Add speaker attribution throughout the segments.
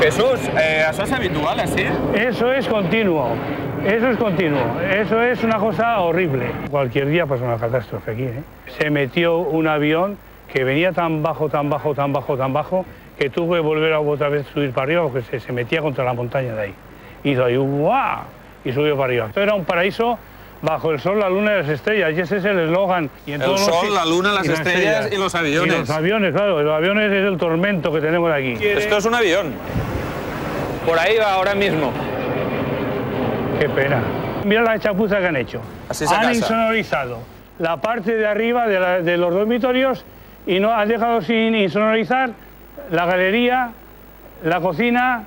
Speaker 1: Jesús, ¿eso es habitual así?
Speaker 2: Eso es continuo. Eso es continuo. Eso es una cosa horrible. Cualquier día pasa una catástrofe aquí, ¿eh? Se metió un avión que venía tan bajo, tan bajo, tan bajo, tan bajo, que tuvo que volver a otra vez subir para arriba porque se metía contra la montaña de ahí. Hizo ahí ¡guau! Y subió para arriba. Esto era un paraíso bajo el sol, la luna y las estrellas, y ese es el eslogan.
Speaker 1: El sol, la luna, las estrellas y los aviones.
Speaker 2: Y los aviones, claro, los aviones es el tormento que tenemos aquí.
Speaker 1: Esto es un avión. Por ahí va ahora mismo.
Speaker 2: Qué pena. Mira la chapuza que han hecho.
Speaker 1: Así se
Speaker 2: han
Speaker 1: casa.
Speaker 2: insonorizado la parte de arriba de los dormitorios y no han dejado sin insonorizar la galería, la cocina,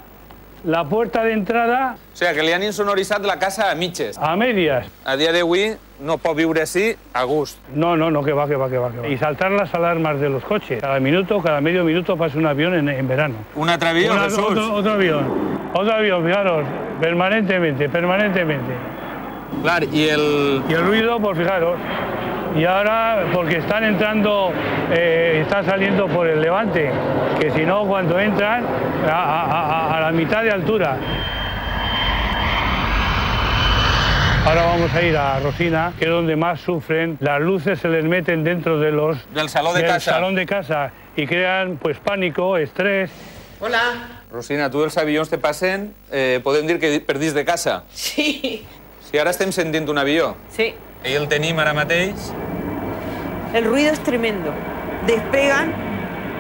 Speaker 2: la puerta de entrada.
Speaker 1: O sigui, que li han insonoritzat la casa a mitges.
Speaker 2: A medias.
Speaker 1: A dia d'avui no pot viure així a gust.
Speaker 2: No, que va. Y saltar las alarmas de los coches. Cada minuto, cada medio minuto pasa un avión en verano.
Speaker 1: Un altre avió, Jesús?
Speaker 2: Otro avión, fijaros, permanentemente.
Speaker 1: Clar, y el
Speaker 2: ruido, pues fijaros. Y ahora, porque están entrando, están saliendo por el Levante, que si no, cuando entran, a la mitad de altura. Ahora vamos a ir a Rosina, que es donde más sufren. Las luces se les meten dentro de
Speaker 1: del salón de casa
Speaker 2: y crean pues pánico, estrés.
Speaker 3: Hola.
Speaker 1: Rosina, tu els avions te passen, podem dir que perdis de casa.
Speaker 3: Sí.
Speaker 1: Si ara estem sentint un avió.
Speaker 3: Sí.
Speaker 1: I el tenim ara mateix.
Speaker 3: El ruido es tremendo. Despegan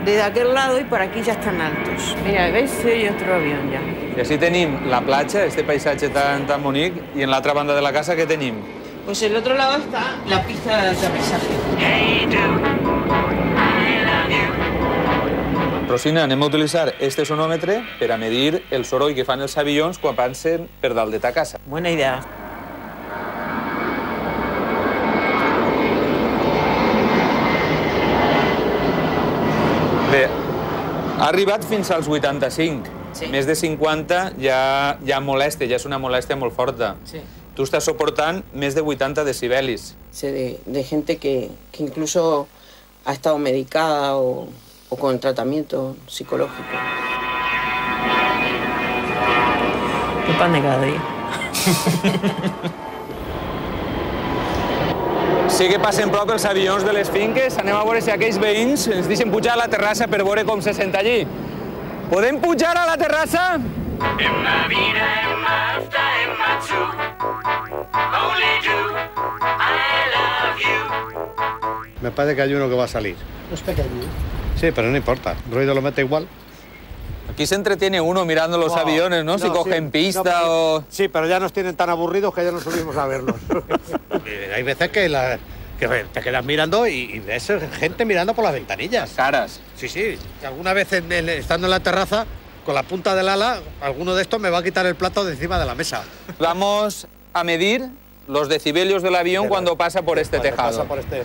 Speaker 3: desde aquel lado y por aquí ya están altos. Mira, ¿veis? Se oye otro avión ya.
Speaker 1: I així tenim la platja, este paisatge tan bonic, i en l'altra banda de la casa què tenim?
Speaker 3: Pues el otro lado está la pista de aterrizaje.
Speaker 1: Rosina, anem a utilitzar este sonòmetre per a medir el soroll que fan els avions quan passen per dalt de ta casa.
Speaker 3: Buena idea.
Speaker 1: Bé, ha arribat fins als 85.
Speaker 3: Sí.
Speaker 1: Més de 50 ja molesta, ja és una molèstia molt forta.
Speaker 3: Sí.
Speaker 1: Tu estàs soportant més de 80 decibelis.
Speaker 3: Sé de gente que incluso ha estado medicada o con tratamiento psicológico. Qué pan de cada día.
Speaker 1: Sí que passen prop els avions de les finques. Anem a veure si aquells veïns ens deixen pujar a la terrassa per veure com se sent allí. Podem pujar a la terrassa?
Speaker 4: Me parece que hay uno que va a salir.
Speaker 5: Es pequeño.
Speaker 4: Sí, pero no importa. El ruido lo mete igual.
Speaker 1: Aquí se entretiene uno mirando los aviones, ¿no? Si cogen pista o...
Speaker 4: Sí, pero ya nos tienen tan aburridos que ya nos subimos a verlos. Hay veces que te quedas mirando y ves gente mirando por las ventanillas.
Speaker 1: Caras.
Speaker 4: Sí. Alguna vez estando en la terraza, con la punta del ala, alguno de estos me va a quitar el plato de encima de la mesa.
Speaker 1: Vamos a medir los decibelios del avión cuando pasa por este tejado.
Speaker 4: Pasa por aquí.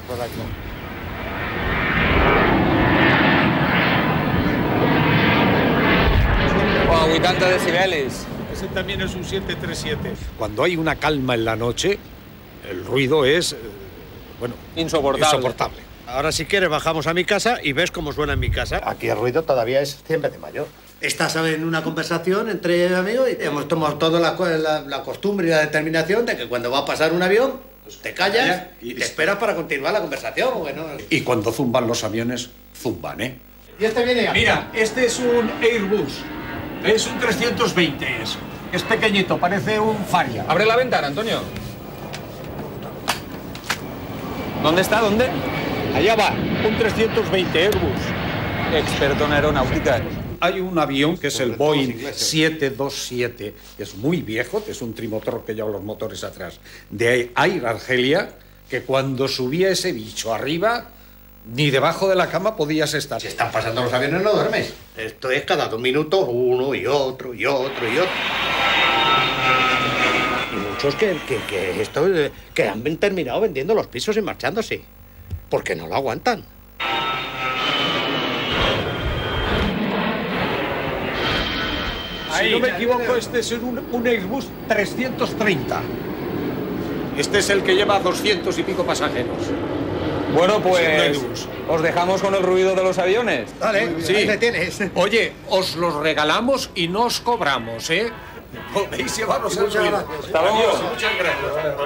Speaker 1: Oh, 80 decibelis.
Speaker 6: Ese también es un 737. Cuando hay una calma en la noche, el ruido es,
Speaker 1: insoportable.
Speaker 4: Ahora, si quieres, bajamos a mi casa y ves cómo suena en mi casa. Aquí el ruido todavía es 100 veces mayor. Estás en una conversación entre amigos y hemos tomado toda la costumbre y la determinación de que cuando va a pasar un avión, te callas y te esperas para continuar la conversación.
Speaker 6: Y cuando zumban los aviones, zumban, ¿eh?
Speaker 4: Y este viene
Speaker 6: Mira, este es un Airbus. Es un 320. Es pequeñito, parece un Faria.
Speaker 1: Abre la ventana, Antonio. ¿Dónde está? ¿Dónde?
Speaker 6: Allá va, un 320 Airbus.
Speaker 1: Experto en aeronáutica.
Speaker 6: Hay un avión que es el Boeing 727, que es muy viejo, que es un trimotor que lleva los motores atrás, de Air Argelia, que cuando subía ese bicho arriba, ni debajo de la cama podías estar.
Speaker 4: Si están pasando los aviones, no duermes. Esto es cada 2 minutos, uno y otro. Y muchos que han terminado vendiendo los pisos y marchándose, porque no lo aguantan.
Speaker 6: Si no me equivoco, este es un Airbus 330. Este es el que lleva 200 y pico pasajeros.
Speaker 1: Bueno, pues os dejamos con el ruido de los aviones.
Speaker 4: Vale,
Speaker 6: Sí.
Speaker 4: ahí me tienes.
Speaker 6: Oye, os los regalamos y no os cobramos, ¿eh? Podéis llevaros el ruido.
Speaker 1: Hasta luego.
Speaker 6: Adiós, muchas gracias.